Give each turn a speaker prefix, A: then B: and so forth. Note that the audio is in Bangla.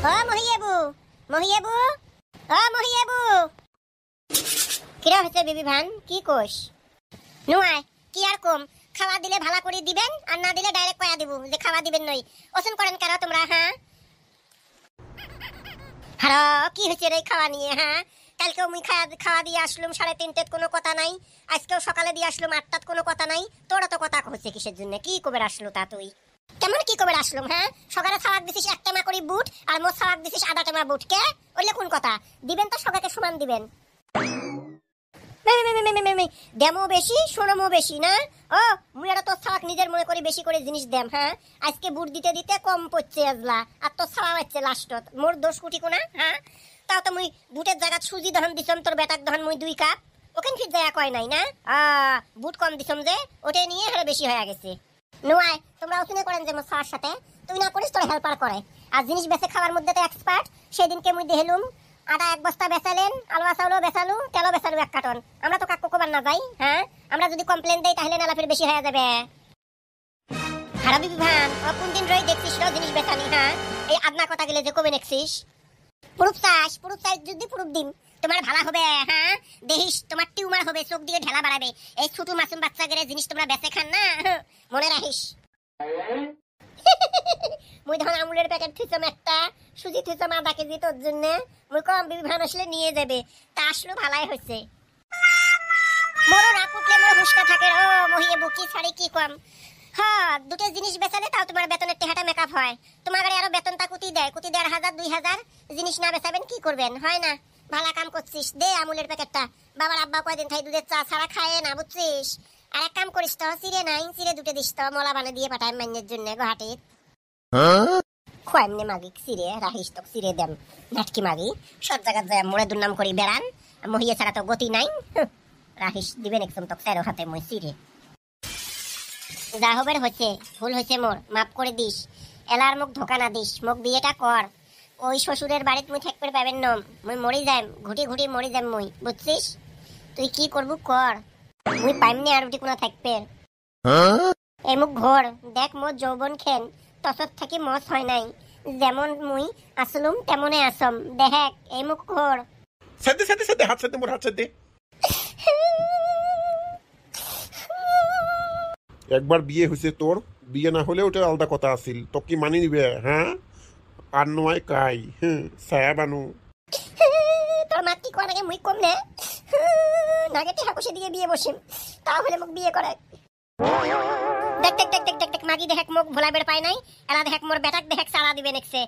A: ও মহিয়াবু, মহিয়াবু, ও মহিয়াবু। কিরা হচ্ছে বিবি ভান, কি কোষ? নুয়ায় কি আর কম, খাওয়া দিলে ভালো করে দিবেন, আর না দিলে ডাইরেক্ট কয়া দিব যে খাওয়া দিবেন নই। ওসন করেন কেন তোমরা? হ্যাঁ হারা কি হচ্ছে রে খাওয়া নিয়ে? হ্যাঁ কালকেও মুই খাওয়া দিয়ে আসলুম 3:30 কোনো কথা নাই, আজকেও সকালে দিয়ে আসলুম 8টাত কোনো কথা নাই। তোরা তো কথা হচ্ছে কিসের জন্য? কি কবে আসলো তা তুই? কেমন কি কবে আসলুম? হ্যাঁ সকালে খাওয়াক দিছিস 1 টেমা করে বুট, আর মোট খাওয়াক দিছিস 1/2 টেমা বুট। কে ওইলে কোন কথা? দিবেন তো সবাইকে সমান দিবেন। দেমো বেশি শোনমো বেশি না? ও মুই আর তোর খাওয়াক নিজের মনে করে বেশি করে জিনিস দেম। হ্যাঁ আজকে বুট দিতে দিতে কম পড়ছে আজলা, আর তোর খাওয়া হচ্ছে লাস্টত। মোর দোষ কুটি কোনা? হ্যাঁ তাও তো মুই বুটের জায়গা সুজি দহন দিছম, তোর বেটাক দহন মুই 2 কাপ। ওখান ফির যায় কয় নাই না? বুট কম দিছম যে ওটাই নিয়ে হারে বেশি হয়ে গেছে। নোয়াই তোমরা ওখানে করেন যে মোর খাওয়ার সাথে, তুই না করিস তোর হেল্পার করে। আর জিনিস বেচে খাওয়ার মধ্যে তো এক্সপার্ট। সেদিনকে মুই দেহেলুম আটা 1 বস্তা বেচালেন, আলুয়া চাউলও বেচালু, তেলও বেচালু 1 কার্টন। আমরা তো কাকু কবার না যাই? হ্যাঁ আমরা যদি কমপ্লেন দেই তাহলে নালাফের বেশি হয়ে যাবে। হারাবি বিভান ও কোন দিন রই দেখছিস লো জিনিস বেচানি? হ্যাঁ এই আদনা কথা গেলে যে কবে নেকছিস? পুরুপ চাষ যদি পুরুপ দিম তোমার ভালো হবে। হ্যাঁ দেখিস তোমার টিউমার হবে, চোখ দিয়ে ঢেলা বাড়াবে। এই ছোট মাসুম বাচ্চা গেলে জিনিস তোমরা বেচে খান না, মনে রাখিস। মুই ধর আমুলের প্যাকেট থুইছম একটা, সুজি থুইছম 1/2 কেজি তোর জন্য। মুই কম বিভান আসলে নিয়ে যাবে, তা আসলো ভালাই হয়েছে। মোরও না কুটলে মোর হুস্কা থাকে। ও মহিয়ে বুকি ছাড়ি কি কম। হ্যাঁ দুটো জিনিস বেচালে তাও তোমার বেতনের টেহাটা মেকআপ হয়। তোমার গাড়ি আরো বেতনটা কুতি দেয়, কুতি 1,500 2,000। জিনিস না বেচাবেন কি করবেন? হয় না? ভালা কাম করছিস, দে আমুলের প্যাকেটটা। বাবার আব্বা কয়দিন খাই দুধের চা ছাড়া খায় না, বুঝছিস? আর এক কাম করিস তো, চিড়ে নাই, চিড়ে 2টে দিস তো, মলা বানে দিয়ে পাঠায় মাইনের জন্য গুয়াহাটির। খোয়াইমনে মাগি চিড়ে রাহিস তো চিড়ে দেম নাটকি মাগি। সব জায়গা যায় মোড়ে দুর্নাম করি বেড়ান, মহিয়া ছাড়া তো গতি নাই। রাহিস দিবেন একদম তো স্যারো হাতে মই চিড়ে। যা হবের হচ্ছে, ভুল হয়েছে মোর, মাফ করে দিস। এলার মুখ ধোকা না দিস, মুখ বিয়েটা কর। ওই শ্বশুরের বাড়িতে মুই থাকতে পাবেন নম, মুই মরি যাইম, ঘুটি ঘুটি মরি যাইম মুই, বুঝছিস? তুই কি করবু কর, মুই পাইমনি আর উঠি কোনা থাকবে। এই মুখ ঘোর, দেখ মোর যৌবন খেন তসত থাকি মস হয় নাই। যেমন মুই আসলুম তেমনে আসম, দেখ এই মুখ ঘোর।
B: সাথে সাথে সাথে হাত সাথে মোর হাত সাথে। একবার বিয়ে হয়েছে তোর, বিয়ে না হলে ওটা আলাদা কথা আছিল। তো কি মানি নিবে? হ্যাঁ আর নয় কাই ছায়া বানু।
A: তোর মা কি কোয়া নাকি মুই কম নে নাগেতে হাকুশে দিয়ে বিয়ে বসিম, তাহলে মুখ বিয়ে করে। দেখ দেখ দেখ দেখ দেখ দেখ মাগি দেখ মুখ ভোলা বের পায় নাই। এলা দেখ মোর বেটাক দেখ সারা দিবে নেকছে।